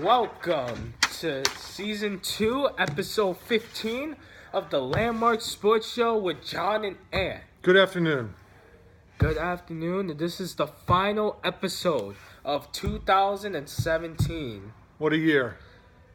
Welcome to Season 2, Episode 15 of the Landmark Sports Show with John and Ann. Good afternoon. Good afternoon. This is the final episode of 2017. What a year.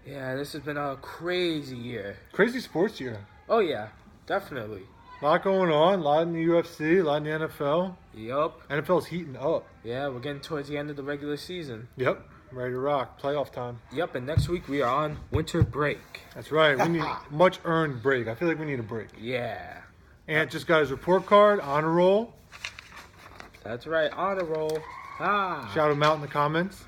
Yeah, this has been a crazy year. Crazy sports year. Oh, yeah, definitely. A lot going on. A lot in the UFC, a lot in the NFL. Yup. NFL's heating up. Yeah, we're getting towards the end of the regular season. Yep. Ready to rock. Playoff time. Yup, and next week we are on winter break. That's right. We need much earned break. I feel like we need a break. Yeah. Ant just got his report card, honor roll. That's right, honor roll. Shout him out in the comments.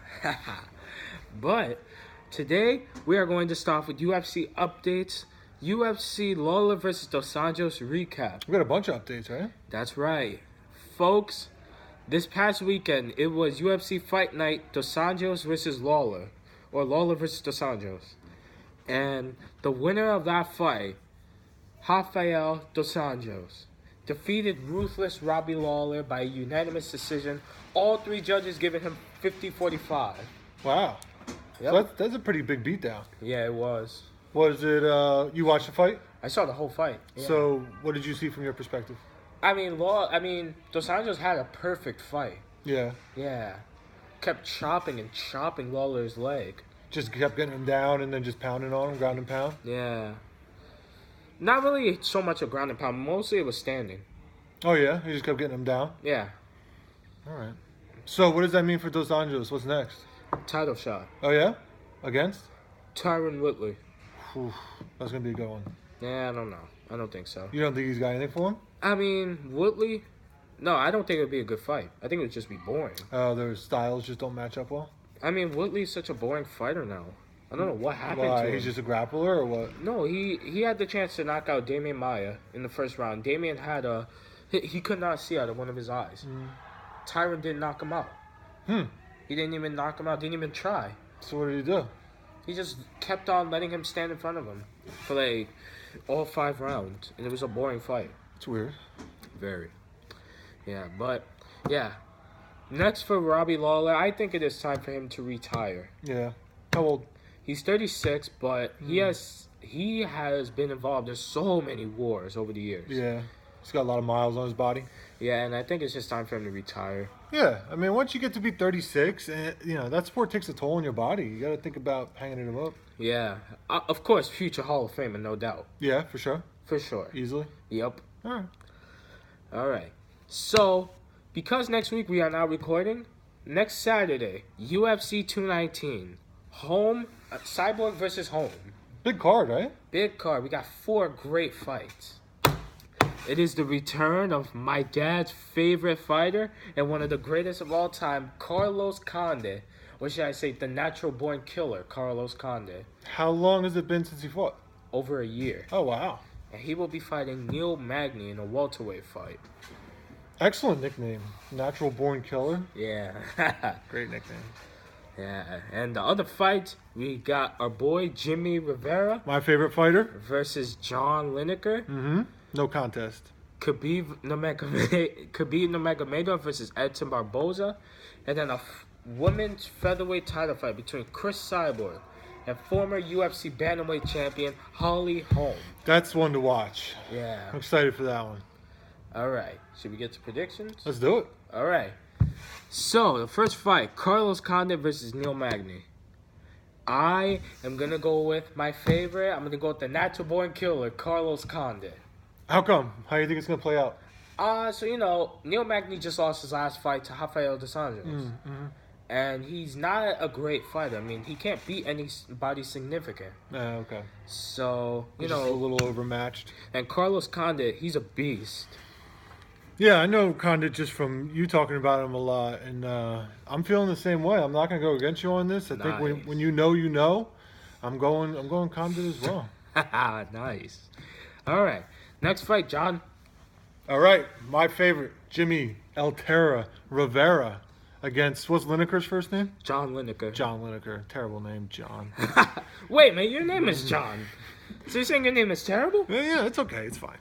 But today we are going to start with UFC updates. UFC Lawler versus Dos Anjos recap. We got a bunch of updates, right? That's right. Folks, this past weekend it was UFC Fight Night Dos Anjos versus Lawler. Or Lawler versus Dos Anjos. And the winner of that fight, Rafael Dos Anjos, defeated ruthless Robbie Lawler by a unanimous decision. All three judges giving him 50-45. Wow. Yep. So that's a pretty big beatdown. Yeah, it was. Was it, you watched the fight? I saw the whole fight. Yeah. So what did you see from your perspective? I mean, Dos Anjos had a perfect fight. Yeah. Yeah. Kept chopping and chopping Lawler's leg. Just kept getting him down and then just pounding on him, ground and pound? Yeah. Not really so much a ground and pound. Mostly it was standing. Oh, yeah? He just kept getting him down? Yeah. All right. So what does that mean for Dos Anjos? What's next? Title shot. Oh, yeah? Against? Tyron Woodley. Whew, that's going to be a good one. Yeah, I don't know. I don't think so. You don't think he's got anything for him? I mean, Woodley? No, I don't think it would be a good fight. I think it would just be boring. Their styles just don't match up well? I mean, Woodley's such a boring fighter now. I don't know what happened Why? to him. He's just a grappler or what? No, he had the chance to knock out Damian Maia in the first round. Damian had he could not see out of one of his eyes. Tyron didn't knock him out. He didn't even knock him out. Didn't even try. So what did he do? He just kept on letting him stand in front of him for like all 5 rounds, and it was a boring fight. It's weird. Very. Yeah, but yeah. Next for Robbie Lawler, I think it is time for him to retire. Yeah. How old? He's 36, but he has been involved in so many wars over the years. Yeah. He's got a lot of miles on his body. Yeah, and I think it's just time for him to retire. Yeah. I mean, once you get to be 36, that sport takes a toll on your body. You got to think about hanging it up. Yeah. Of course, future Hall of Famer, no doubt. Yeah, for sure. For sure. Easily. Yep. All right. So, because next week we are now recording, next Saturday, UFC 219. Cyborg versus Home. Big card, right? Big card. We got 4 great fights. It is the return of my dad's favorite fighter and one of the greatest of all time, Carlos Condit. Or should I say, the natural-born killer, Carlos Condit. How long has it been since he fought? Over a year. Oh, wow. And he will be fighting Neil Magny in a welterweight fight. Excellent nickname. Natural born killer. Yeah. Great nickname. Yeah. And the other fight, we got our boy Jimmy Rivera. My favorite fighter. Versus John Lineker. Mm-hmm. No contest. Khabib Nurmagomedov versus Edson Barboza. And then a women's featherweight title fight between Chris Cyborg and former UFC bantamweight champion Holly Holm. That's one to watch. Yeah. I'm excited for that one. All right. Should we get to predictions? Let's do it. All right. So, the first fight, Carlos Condit versus Neil Magny. I am going to go with my favorite. I'm going to go with the natural-born killer, Carlos Condit. How come? How do you think it's going to play out? Neil Magny just lost his last fight to Rafael Dos Anjos. Mm-hmm. And he's not a great fighter. I mean, he can't beat anybody significant. Okay. So, He's just a little overmatched. And Carlos Condit, he's a beast. Yeah, I know Condit just from you talking about him a lot, and I'm feeling the same way. I'm not going to go against you on this. I think when you know, I'm going Condit as well. Nice. All right. Next fight, John. All right. My favorite, Jimmy El Terra Rivera against, what's Lineker's first name? John Lineker. John Lineker. Terrible name, John. Wait, man, your name is John. So you're saying your name is terrible? Yeah, it's okay. It's fine.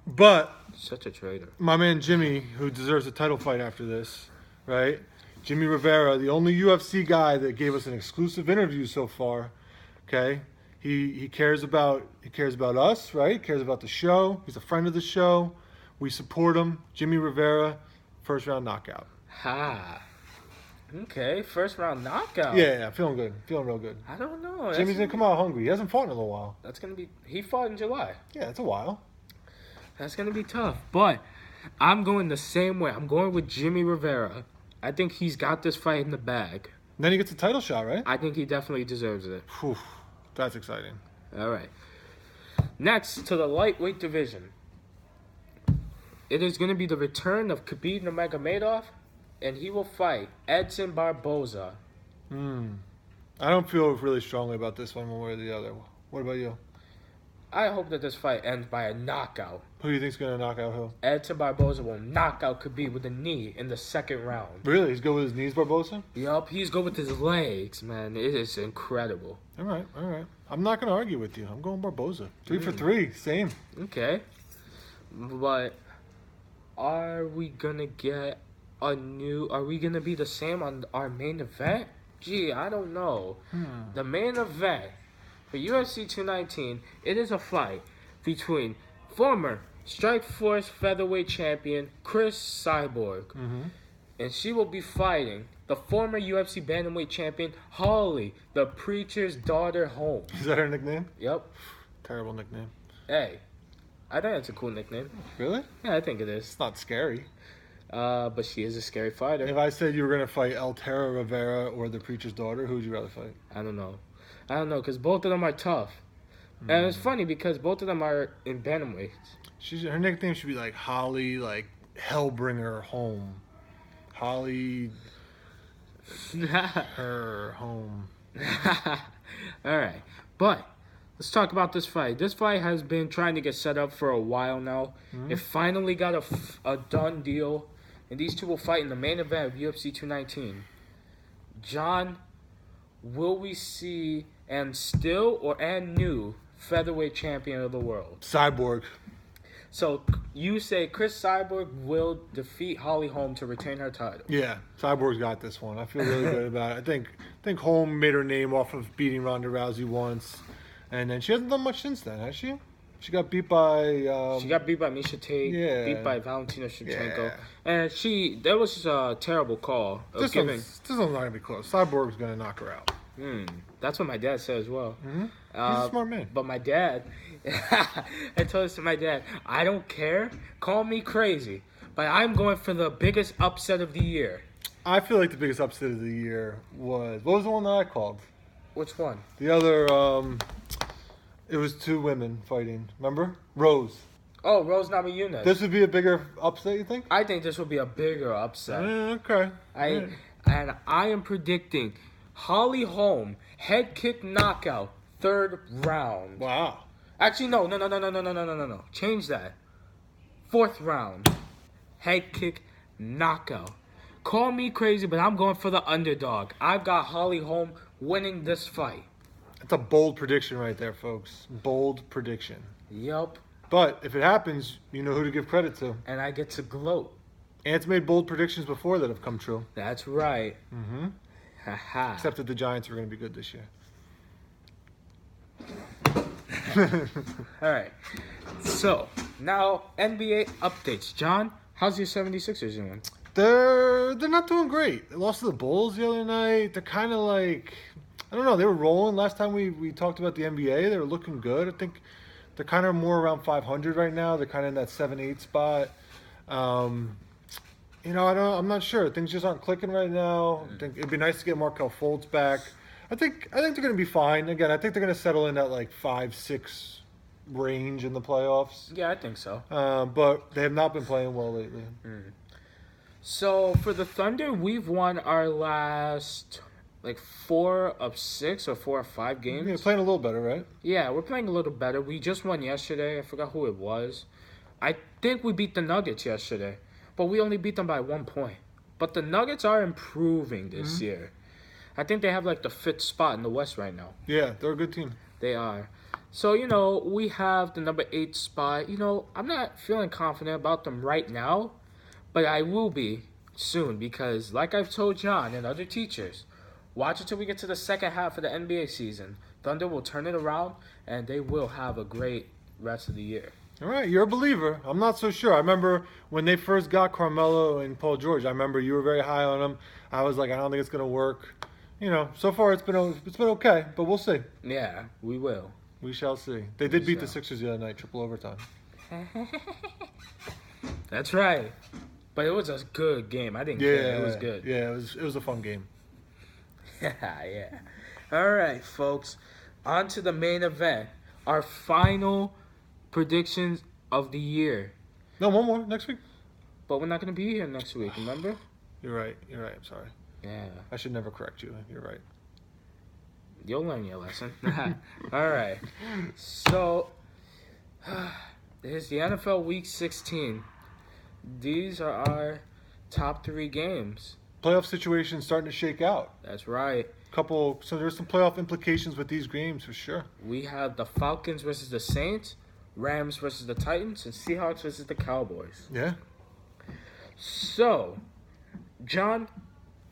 But Such a traitor. my man Jimmy, who deserves a title fight after this, right? Jimmy Rivera, the only UFC guy that gave us an exclusive interview so far. Okay, he cares about us, right? He cares about the show. He's a friend of the show. We support him. Jimmy Rivera, first round knockout. Ha. Okay, first round knockout. Yeah, feeling good. Feeling real good. I don't know. Jimmy's going to come out hungry. He hasn't fought in a little while. That's going to be... He fought in July. Yeah, it's a while. That's going to be tough. But I'm going the same way. I'm going with Jimmy Rivera. I think he's got this fight in the bag. And then he gets a title shot, right? I think he definitely deserves it. Whew, that's exciting. All right. Next, to the lightweight division. It is going to be the return of Khabib Nurmagomedov, and he will fight Edson Barboza. I don't feel really strongly about this one way or the other. What about you? I hope that this fight ends by a knockout. Who do you think's going to knock out who? Edson Barboza will knock out Khabib with a knee in the second round. Really? He's good with his knees, Barboza? Yup, he's good with his legs, man. It is incredible. All right. I'm not going to argue with you. I'm going Barboza. 3 for 3, same. Okay. But are we going to get are we going to be the same on our main event? Gee, I don't know. The main event for UFC 219, it is a fight between former Strikeforce featherweight champion Chris Cyborg. And she will be fighting the former UFC bantamweight champion Holly, the Preacher's Daughter Holmes. Is that her nickname? Yep. Terrible nickname. Hey, I think that's a cool nickname. Really? Yeah, I think it is. It's not scary. But she is a scary fighter. If I said you were going to fight El Terra Rivera or the Preacher's Daughter, who would you rather fight? I don't know, because both of them are tough. And it's funny because both of them are in bantamweights. Her nickname should be like Holly, like Hellbringer Home. Holly, her home. All right, but let's talk about this fight. This fight has been trying to get set up for a while now. It finally got a done deal, and these two will fight in the main event of UFC 219. John, will we see and new featherweight champion of the world? Cyborg. So you say Chris Cyborg will defeat Holly Holm to retain her title? Yeah, Cyborg's got this one. I feel really good about it. I think Holm made her name off of beating Ronda Rousey once, and then she hasn't done much since then, has she? She got beat by... she got beat by Miesha Tate, beat by Valentina Shevchenko. And that was just a terrible call. This one's not going to be close. Cyborg's going to knock her out. That's what my dad said as well. He's a smart man. But my dad, I told this to my dad, I don't care, call me crazy, but I'm going for the biggest upset of the year. I feel like the biggest upset of the year what was the one that I called? Which one? The other, it was two women fighting, remember? Rose. Oh, Rose Namajunas. This would be a bigger upset, you think? I think this would be a bigger upset. Okay. And I am predicting Holly Holm, head kick knockout, third round. Wow. Actually, no. Change that. Fourth round, head kick knockout. Call me crazy, but I'm going for the underdog. I've got Holly Holm winning this fight. That's a bold prediction right there, folks. Bold prediction. Yup. But if it happens, you know who to give credit to. And I get to gloat. Ant's made bold predictions before that have come true. That's right. Haha. Except that the Giants are going to be good this year. All right. So, now NBA updates. John, how's your 76ers doing? They're not doing great. They lost to the Bulls the other night. They're kind of like, I don't know, they were rolling. Last time we talked about the NBA, they were looking good. I think they're kind of more around 500 right now. They're kind of in that 7-8 spot. I'm not sure. Things just aren't clicking right now. I think it'd be nice to get Markelle Fultz back. I think they're going to be fine. Again, I think they're going to settle in that like 5-6 range in the playoffs. Yeah, I think so. But they have not been playing well lately. So for the Thunder, we've won our last 4 of 6 or 4 of 5 games. Yeah, playing a little better, right? Yeah, we're playing a little better. We just won yesterday. I forgot who it was. I think we beat the Nuggets yesterday, but we only beat them by 1 point. But the Nuggets are improving this year. I think they have the 5th spot in the West right now. Yeah, they're a good team. They are. So, we have the number 8 spot. I'm not feeling confident about them right now, but I will be soon because, like I've told John and other teachers, watch until we get to the second half of the NBA season. Thunder will turn it around, and they will have a great rest of the year. All right, you're a believer. I'm not so sure. I remember when they first got Carmelo and Paul George. I remember you were very high on them. I was like, I don't think it's gonna work. So far it's been okay, but we'll see. Yeah, we will. We shall see. They did beat the Sixers the other night, triple overtime. That's right. But it was a good game. I didn't care. It was good. Yeah, it was a fun game. Yeah. All right, folks. On to the main event. Our final predictions of the year. No, one more next week. But we're not going to be here next week, remember? You're right. I'm sorry. Yeah. I should never correct you. You're right. You'll learn your lesson. All right. So, here's the NFL Week 16. These are our top 3 games. Playoff situation starting to shake out. That's right. So there's some playoff implications with these games for sure. We have the Falcons versus the Saints, Rams versus the Titans, and Seahawks versus the Cowboys. Yeah. So, John,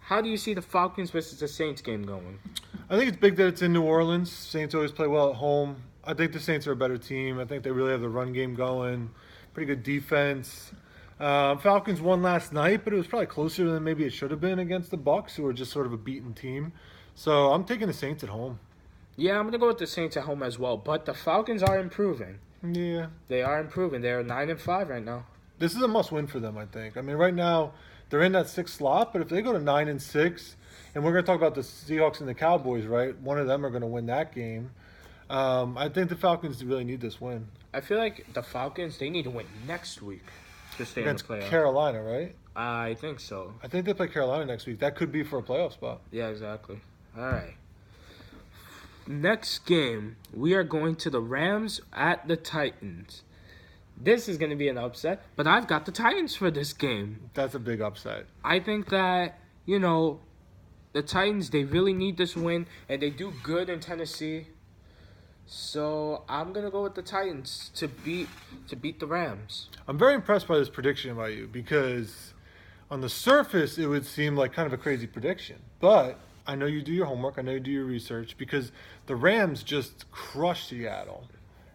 how do you see the Falcons versus the Saints game going? I think it's big that it's in New Orleans. Saints always play well at home. I think the Saints are a better team. I think they really have the run game going. Pretty good defense. Falcons won last night, but it was probably closer than maybe it should have been against the Bucs, who are just sort of a beaten team. So I'm taking the Saints at home. Yeah, I'm going to go with the Saints at home as well. But the Falcons are improving. Yeah. They are improving. They're 9-5 right now. This is a must-win for them, I think. I mean, right now, they're in that 6th slot, but if they go to 9-6, and we're going to talk about the Seahawks and the Cowboys, right? One of them are going to win that game. I think the Falcons really need this win. I feel like the Falcons, they need to win next week to stay Against in the playoffs. Carolina, right? I think so. I think they play Carolina next week. That could be for a playoff spot. Yeah, exactly. All right. Next game, we are going to the Rams at the Titans. This is going to be an upset, but I've got the Titans for this game. That's a big upset. I think that, the Titans, they really need this win, and they do good in Tennessee. So I'm going to go with the Titans to beat the Rams. I'm very impressed by this prediction by you because on the surface, it would seem like kind of a crazy prediction. But I know you do your homework. I know you do your research because the Rams just crushed Seattle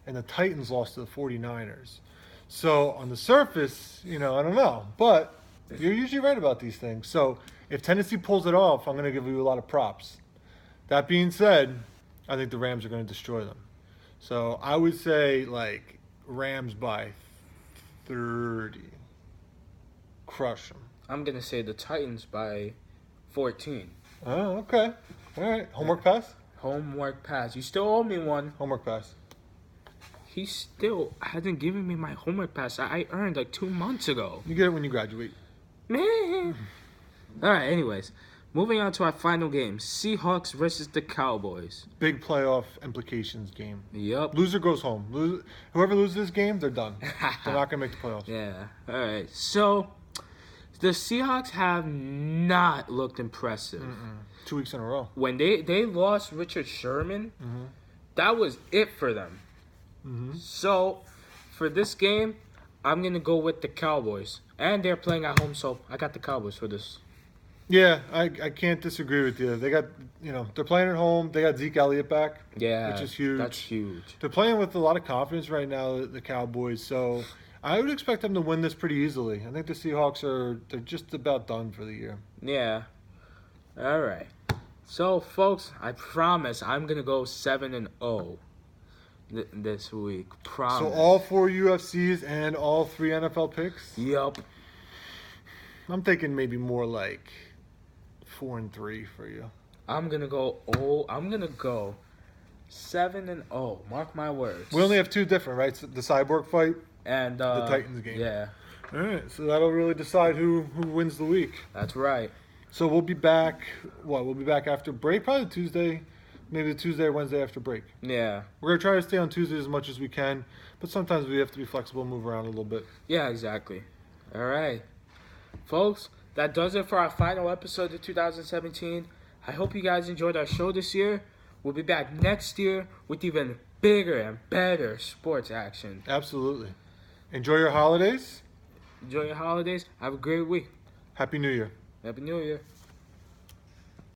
and the Titans lost to the 49ers. So on the surface, I don't know. But you're usually right about these things. So if Tennessee pulls it off, I'm going to give you a lot of props. That being said, I think the Rams are going to destroy them. So I would say like Rams by 30. Crush them. I'm going to say the Titans by 14. Oh, okay. All right. Homework pass? Homework pass. You still owe me one. Homework pass. He still hasn't given me my homework pass I earned like 2 months ago. You get it when you graduate. Man. All right, anyways. Moving on to our final game. Seahawks versus the Cowboys. Big playoff implications game. Yep. Loser goes home. Whoever loses this game, they're done. They're not going to make the playoffs. Yeah. All right. So, the Seahawks have not looked impressive. 2 weeks in a row. When they lost Richard Sherman, that was it for them. So, for this game, I'm going to go with the Cowboys. And they're playing at home, so I got the Cowboys for this. Yeah, I can't disagree with you. They got, they're playing at home. They got Zeke Elliott back. Yeah. Which is huge. That's huge. They're playing with a lot of confidence right now, the Cowboys. So I would expect them to win this pretty easily. I think the Seahawks they're just about done for the year. Yeah. All right. So, folks, I promise I'm going to go 7-0 this week. Promise. So all 4 UFCs and all 3 NFL picks? Yup. I'm thinking maybe more like 4-3 for you. I'm going to go 7-0. Mark my words. We only have 2 different, right? So the Cyborg fight and the Titans game. Yeah. All right, so that'll really decide who wins the week. That's right. So we'll be back. We'll be back after break, probably Tuesday, maybe the Tuesday or Wednesday after break. Yeah. We're gonna try to stay on Tuesday as much as we can, but sometimes we have to be flexible, move around a little bit. Yeah, exactly. All right, folks, that does it for our final episode of 2017. I hope you guys enjoyed our show this year. We'll be back next year with even bigger and better sports action. Absolutely. Enjoy your holidays. Enjoy your holidays. Have a great week. Happy New Year. Happy New Year.